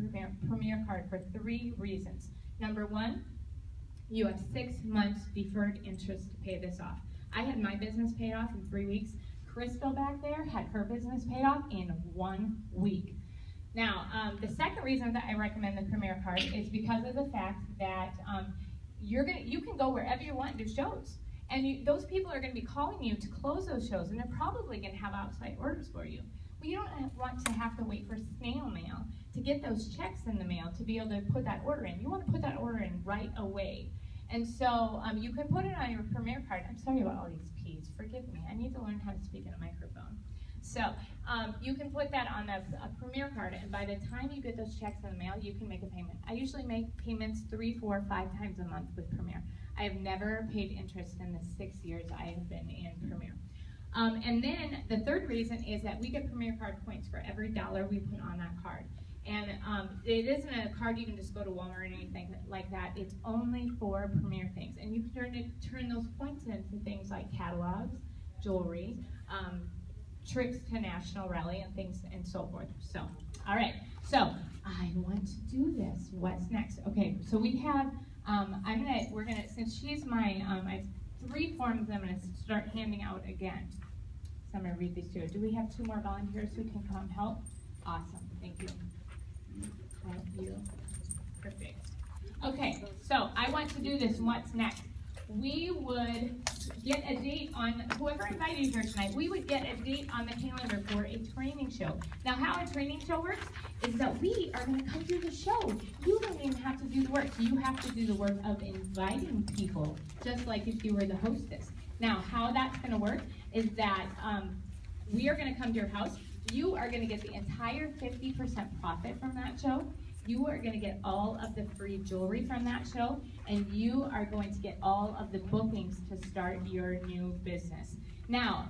Premier card for 3 reasons. Number 1, you have 6 months deferred interest to pay this off. I had my business paid off in 3 weeks. Crystal back there had her business paid off in 1 week. Now, the second reason that I recommend the Premier card is because of the fact that you can go wherever you want and do shows. And those people are going to be calling you to close those shows, and they're probably going to have outside orders for you. Well, you don't want to have to wait for snail mail to get those checks in the mail to be able to put that order in. You want to put that order in right away. And so you can put it on your Premier card. I'm sorry about all these P's. Forgive me. I need to learn how to speak in a microphone. So you can put that on a Premier card, and by the time you get those checks in the mail, you can make a payment. I usually make payments 3, 4, 5 times a month with Premier. I have never paid interest in the 6 years I have been in Premier. And then the third reason is that we get Premier card points for every dollar we put on that card. And it isn't a card you can just go to Walmart or anything like that. It's only for Premier things. And you can turn those points into things like catalogs, jewelry, trips to National Rally, and things and so forth. So, all right. So, I want to do this. What's next? Okay, so we have, since she's mine, I have 3 forms I'm going to start handing out again. So I'm going to read these 2. Do we have 2 more volunteers who can come help? Awesome, thank you. Thank you. Perfect. Okay, so I want to do this. What's next? We would get a date on, whoever invited you here tonight, we would get a date on the calendar for a training show. Now, how a training show works is that we are going to come do the show. You don't even have to do the work. You have to do the work of inviting people, just like if you were the hostess. Now, how that's going to work is that we are going to come to your house. You are going to get the entire 50% profit from that show. You are going to get all of the free jewelry from that show, and you are going to get all of the bookings to start your new business. Now,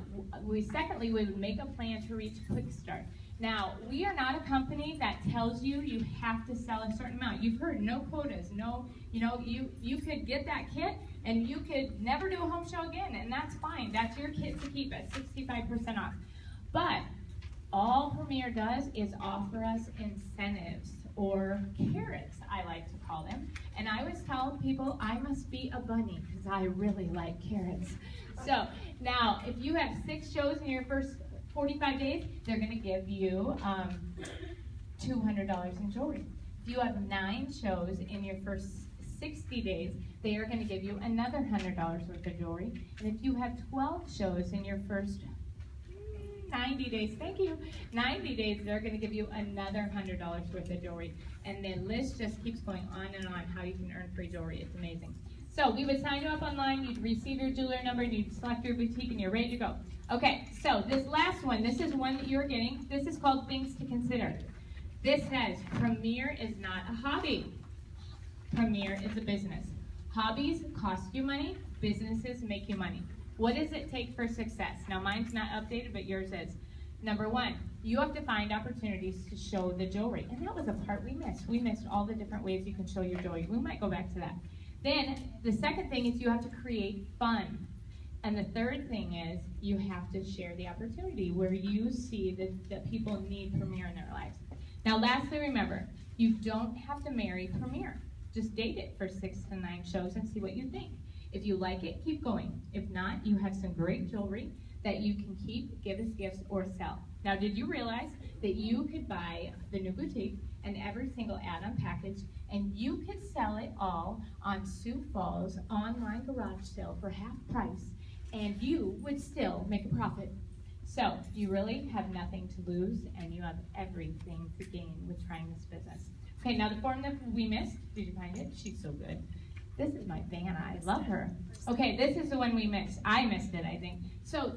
secondly, we would make a plan to reach Quick Start. Now, we are not a company that tells you you have to sell a certain amount. You've heard no quotas, you could get that kit and you could never do a home show again, and that's fine. That's your kit to keep at 65% off. But all Premier does is offer us incentives, or carrots, I like to call them. And I always tell people I must be a bunny because I really like carrots. So now, if you have 6 shows in your first 45 days, they're going to give you $200 in jewelry. If you have 9 shows in your first 60 days, they are going to give you another $100 worth of jewelry. And if you have 12 shows in your first 90 days, thank you, 90 days, they're going to give you another $100 worth of jewelry. And the list just keeps going on and on how you can earn free jewelry. It's amazing. So we would sign you up online, you'd receive your jeweler number, and you'd select your boutique, and you're ready to go. Okay, so this last one, this is one that you're getting. This is called Things to Consider. This says, Premier is not a hobby. Premier is a business. Hobbies cost you money, businesses make you money. What does it take for success? Now, mine's not updated, but yours is. Number 1, you have to find opportunities to show the jewelry. And that was a part we missed. We missed all the different ways you can show your jewelry. We might go back to that. Then, the second thing is you have to create fun. And the third thing is you have to share the opportunity where you see that people need Premier in their lives. Now, lastly, remember, you don't have to marry Premier. Just date it for 6 to 9 shows and see what you think. If you like it, keep going. If not, you have some great jewelry that you can keep, give as gifts, or sell. Now, did you realize that you could buy the new boutique and every single add-on package, and you could sell it all on Sioux Falls online garage sale for half price, and you would still make a profit? So, you really have nothing to lose, and you have everything to gain with trying this business. Okay, now the form that we missed, did you find it? She's so good. This is my Vanna, I love her. Okay, this is the one we missed. I missed it, I think. So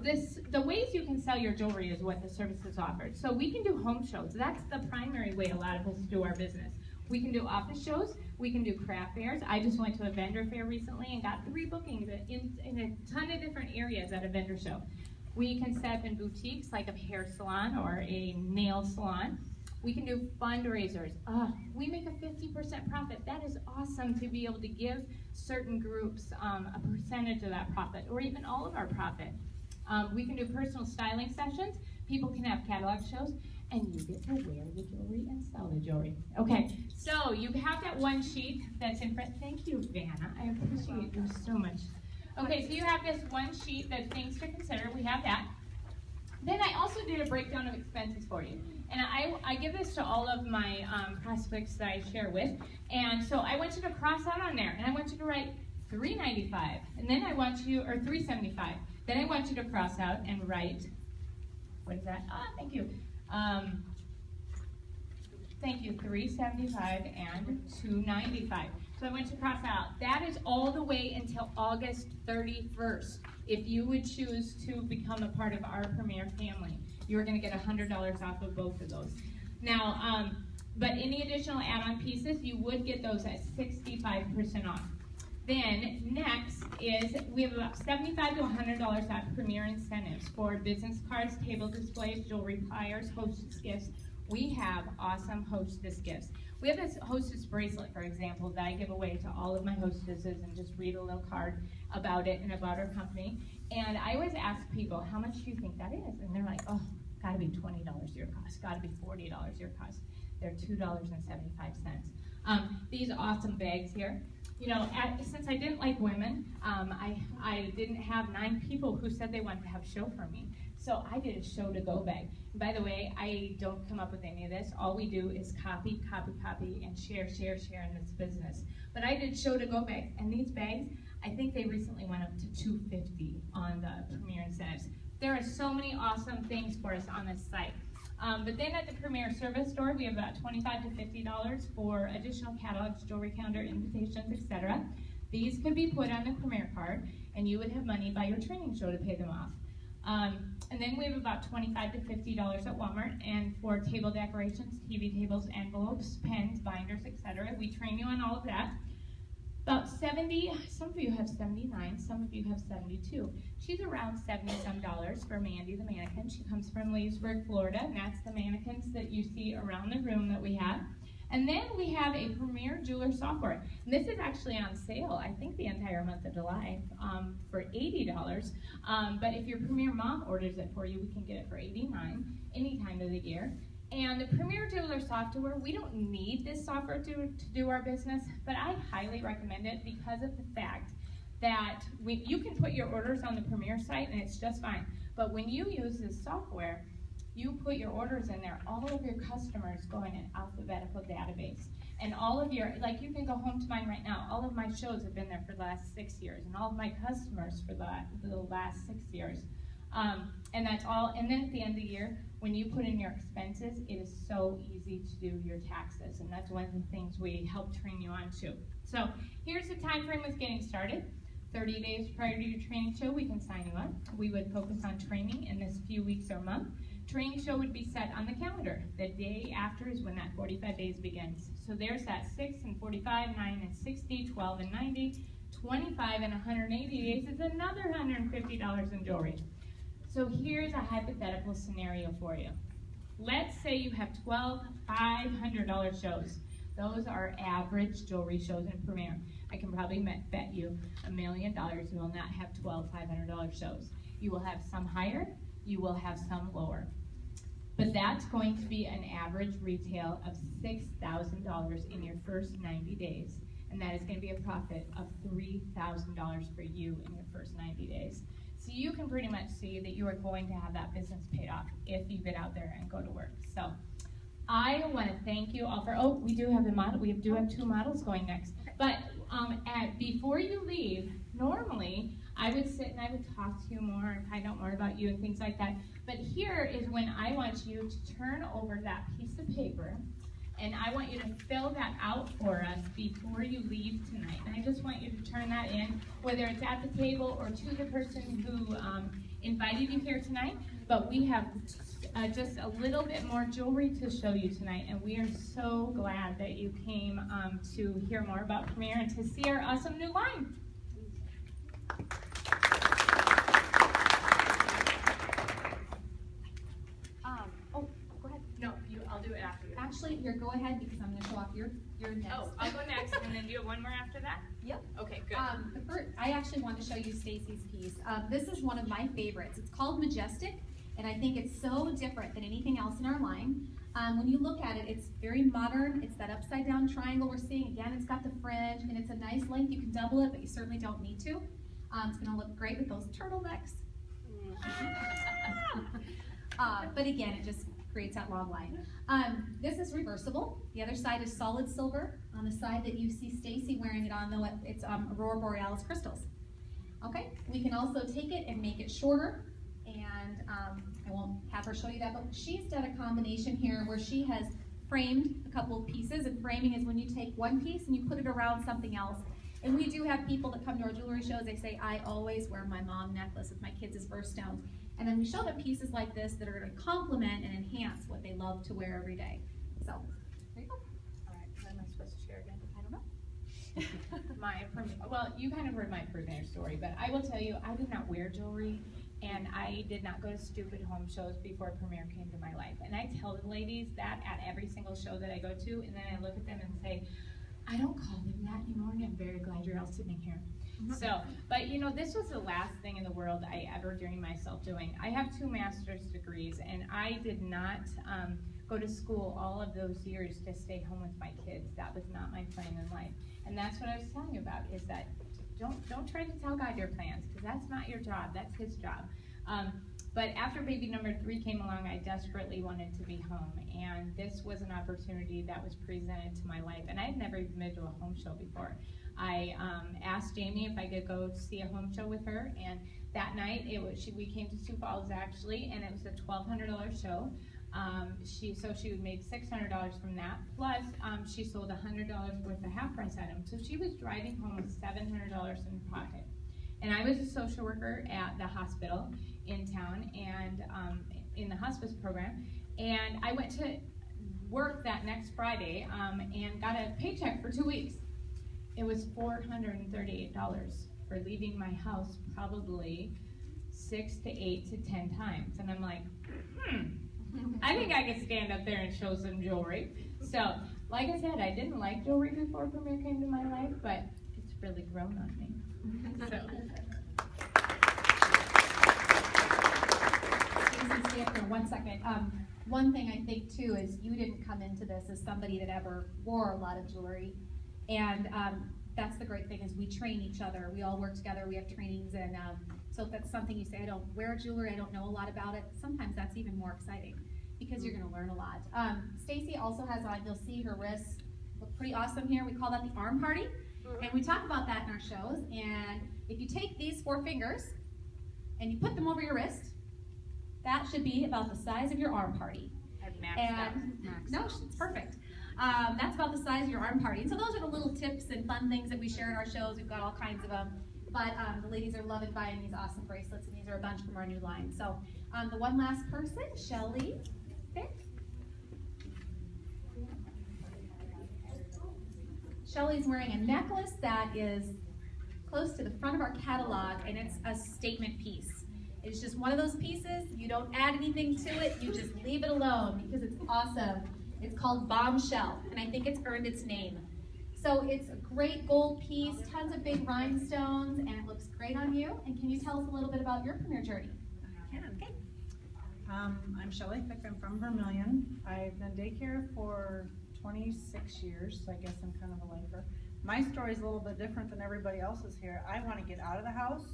the ways you can sell your jewelry is what the services offered. So we can do home shows. That's the primary way a lot of us do our business. We can do office shows. We can do craft fairs. I just went to a vendor fair recently and got 3 bookings in a ton of different areas at a vendor show. We can set up in boutiques like a hair salon or a nail salon. We can do fundraisers. We make a 50% profit. That is awesome to be able to give certain groups a percentage of that profit, or even all of our profit. We can do personal styling sessions. People can have catalog shows, and you get to wear the jewelry and sell the jewelry. Okay, so you have that one sheet that's in front. Thank you, Vanna. I appreciate you so much. Okay, so you have this one sheet that's Things to Consider. We have that. Then I also did a breakdown of expenses for you. And I give this to all of my prospects that I share with. And so I want you to cross out on there. And I want you to write $395. And then I want you, or $375. Then I want you to cross out and write, what is that? Thank you. Thank you, $375 and $295. So I want you to cross out. That is all the way until August 31st. If you would choose to become a part of our Premier family, you're going to get $100 off of both of those. Now, but any additional add-on pieces, you would get those at 65% off. Then next is we have about $75 to $100 off Premier incentives for business cards, table displays, jewelry pliers, hostess gifts, we have awesome hostess gifts. We have this hostess bracelet, for example, that I give away to all of my hostesses and just read a little card about it and about our company. And I always ask people, how much do you think that is? And they're like, oh, gotta be $20 your cost, gotta be $40 your cost. They're $2.75. These awesome bags here. You know, since I didn't like women, I didn't have 9 people who said they wanted to have a show for me. So I did a show-to-go bag. And by the way, I don't come up with any of this. All we do is copy, copy, copy, and share, share, share in this business. But I did show-to-go bags, and these bags, I think they recently went up to $250 on the Premier Incentives. There are so many awesome things for us on this site. But then at the Premier Service Store, we have about $25 to $50 for additional catalogs, jewelry calendar, invitations, etc. These could be put on the Premier card, and you would have money by your training show to pay them off. And then we have about $25 to $50 at Walmart, and for table decorations, TV tables, envelopes, pens, binders, etc. We train you on all of that. About 70, some of you have 79, some of you have 72. She's around $70-some for Mandy the mannequin. She comes from Leesburg, Florida, and that's the mannequins that you see around the room that we have. And then we have a Premier Jeweler software. And this is actually on sale, I think the entire month of July, for $80. But if your Premier Mom orders it for you, we can get it for $89 any time of the year. And the Premier Jeweler software, we don't need this software to do our business, but I highly recommend it because of the fact that you can put your orders on the Premier site and it's just fine. But when you use this software, you put your orders in there, all of your customers go in an alphabetical database. And all of your, like you can go home to mine right now, all of my shows have been there for the last 6 years, and all of my customers for the last 6 years. And that's all, and then at the end of the year, when you put in your expenses, it is so easy to do your taxes, and that's one of the things we help train you on too. So here's the time frame with getting started. 30 days prior to your training show, we can sign you up. We would focus on training in this few weeks or month. Training show would be set on the calendar. The day after is when that 45 days begins. So there's that 6 and 45, 9 and 60, 12 and 90, 25 and 180 days is another $150 in jewelry. So here's a hypothetical scenario for you. Let's say you have 12 $500 shows. Those are average jewelry shows in Premier. I can probably bet you $1 million you will not have 12 $500 shows. You will have some higher, you will have some lower. But that's going to be an average retail of $6,000 in your first 90 days. And that is going to be a profit of $3,000 for you in your first 90 days. So you can pretty much see that you are going to have that business paid off if you get out there and go to work. So I want to thank you all for, we do have the model, we do have 2 models going next. But before you leave, normally I would sit and I would talk to you more and find out more about you and things like that. But here is when I want you to turn over that piece of paper, and I want you to fill that out for us before you leave tonight. And I just want you to turn that in, whether it's at the table or to the person who invited you here tonight. But we have just a little bit more jewelry to show you tonight, and we are so glad that you came to hear more about Premier and to see our awesome new line. Go ahead. No, I'll do it after you. Actually, here, go ahead because I'm going to show off your next. Oh, I'll go next, and then do you have one more after that? Yep. Okay, good. I actually want to show you Stacy's piece. This is one of my favorites. It's called Majestic, and I think it's so different than anything else in our line. When you look at it, it's very modern. It's that upside down triangle we're seeing. Again, it's got the fringe, and it's a nice length. You can double it, but you certainly don't need to. It's going to look great with those turtlenecks. But again, it just creates that long line. This is reversible. The other side is solid silver. On the side that you see Stacy wearing it on, though, it's Aurora Borealis crystals. Okay, we can also take it and make it shorter, and I won't have her show you that, but she's done a combination here where she has framed a couple of pieces, and framing is when you take one piece and you put it around something else. And we do have people that come to our jewelry shows, they say, I always wear my mom necklace with my kids' birthstones. And then we show them pieces like this that are going to complement and enhance what they love to wear every day. So, there you go. All right, what am I supposed to share again? I don't know. Well, you kind of heard my Premier story, but I will tell you, I did not wear jewelry, And I did not go to stupid home shows before Premier came to my life. And I tell the ladies that at every single show that I go to, and then I look at them and say, I don't call them that anymore, and I'm very glad you're all sitting here. So, but you know, this was the last thing in the world I ever dreamed myself doing. I have 2 master's degrees, and I did not go to school all of those years to stay home with my kids. That was not my plan in life. And that's what I was telling you about, is that don't try to tell God your plans, because that's not your job, that's his job. But after baby number 3 came along, I desperately wanted to be home, and this was an opportunity that was presented to my life. And I had never even been to a home show before. I asked Jamie if I could go see a home show with her, and that night we came to Sioux Falls actually, and it was a $1,200 show. She made $600 from that, plus she sold $100 worth of half-price items. So she was driving home with $700 in her pocket. And I was a social worker at the hospital in town, and in the hospice program. And I went to work that next Friday and got a paycheck for 2 weeks. It was $438 for leaving my house probably 6 to 8 to 10 times. And I'm like, I think I could stand up there and show some jewelry. So, like I said, I didn't like jewelry before Premier came to my life, but it's really grown on me. So. Stay up there 1 second. One thing I think too is you didn't come into this as somebody that ever wore a lot of jewelry, and that's the great thing is we train each other. We all work together. We have trainings, and so if that's something you say, I don't wear jewelry, I don't know a lot about it. Sometimes that's even more exciting because you're going to learn a lot. Stacy also has on. You'll see her wrists look pretty awesome here. We call that the arm party, and we talk about that in our shows. And if you take these 4 fingers and you put them over your wrist, that should be about the size of your arm party. No, it's perfect. That's about the size of your arm party. And so those are the little tips and fun things that we share in our shows. We've got all kinds of them. But the ladies are loving buying these awesome bracelets, and these are a bunch from our new line. So the one last person, Shelly. There. Shelly's wearing a necklace that is close to the front of our catalog, and it's a statement piece. It's just one of those pieces, you don't add anything to it, you just leave it alone because it's awesome. It's called Bombshell, and I think it's earned its name. So it's a great gold piece, tons of big rhinestones, and it looks great on you. And can you tell us a little bit about your Premier journey? I can. Okay. I'm Shelly Fick, I'm from Vermillion. I've been daycare for 26 years, so I guess I'm kind of a lifer. My story is a little bit different than everybody else's here. I want to get out of the house.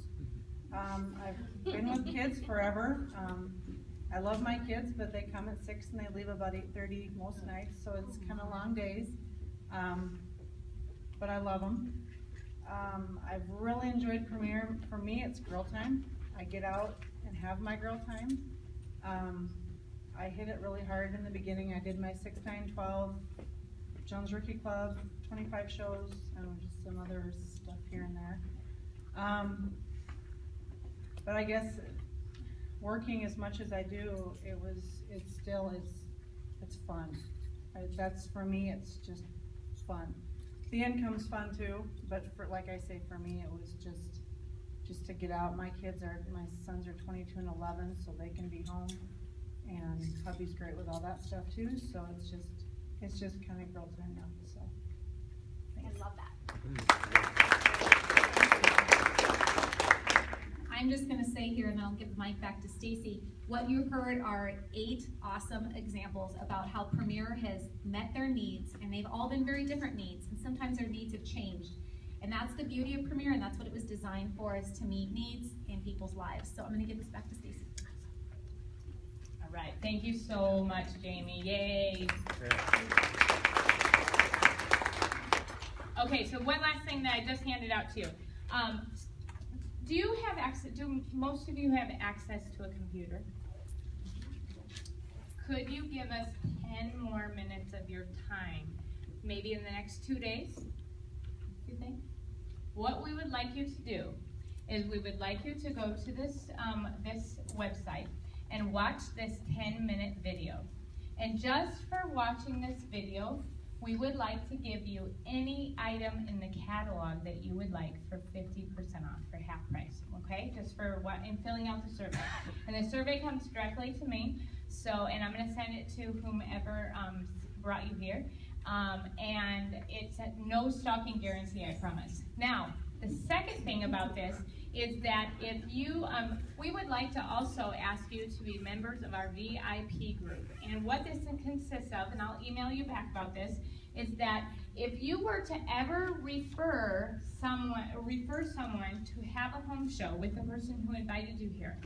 I've been with kids forever. I love my kids, but they come at 6 and they leave about 8:30 most nights, so it's kind of long days. But I love them. I've really enjoyed Premier. For me, it's girl time. I get out and have my girl time. I hit it really hard in the beginning. I did my 6, 9, 12, Jones Rookie Club, 25 shows, and just some other stuff here and there. But I guess working as much as I do, it's fun. That's, for me, it's just fun. The income's fun too, but like I say, for me, it was just to get out. My sons are 22 and 11, so they can be home, and hubby's great with all that stuff too, so it's just kind of girl time now, so. Thanks. I love that. I'm just going to say here, and I'll give the mic back to Stacy. What you heard are 8 awesome examples about how Premier has met their needs, and they've all been very different needs, and sometimes their needs have changed. And that's the beauty of Premier, and that's what it was designed for, is to meet needs in people's lives. So I'm going to give this back to Stacy. All right, thank you so much, Jamie. Yay. Okay, so one last thing that I just handed out to you. Do you have access? Do most of you have access to a computer? Could you give us 10 more minutes of your time, maybe in the next 2 days? Do you think? What we would like you to do is we would like you to go to this website and watch this 10-minute video. And just for watching this video, we would like to give you any item in the catalog that you would like for 50% off, for half price, okay? Just for what, in filling out the survey. And the survey comes directly to me, so, and I'm gonna send it to whomever brought you here. And it's no stocking guarantee, I promise. Now, the second thing about this is that if you, we would like to also ask you to be members of our VIP group. And what this consists of, and I'll email you back about this, is that if you were to ever refer someone to have a home show with the person who invited you here,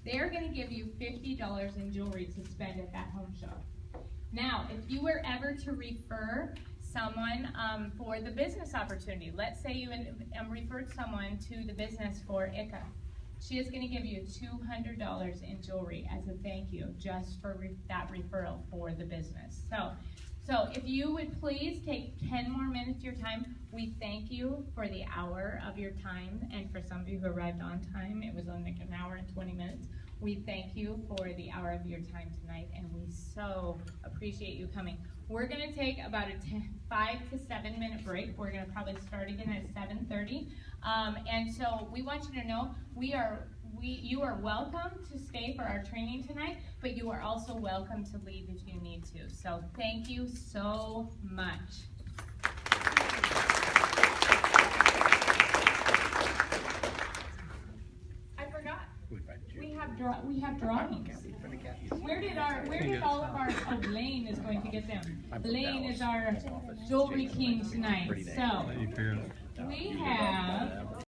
they're gonna give you $50 in jewelry to spend at that home show. Now, if you were ever to refer someone for the business opportunity, let's say you referred someone to the business for ICA, she is going to give you $200 in jewelry as a thank you just for that referral for the business. So if you would please take 10 more minutes of your time, we thank you for the hour of your time, and for some of you who arrived on time, it was only an hour and 20 minutes. We thank you for the hour of your time tonight, and we so appreciate you coming. We're going to take about a 5 to 7 minute break. We're going to probably start again at 7:30. And so we want you to know you are welcome to stay for our training tonight, but you are also welcome to leave if you need to. So thank you so much. I forgot. We have drawings. Where did all of our, Lane is going to get them. Lane is our jewelry king tonight. So we have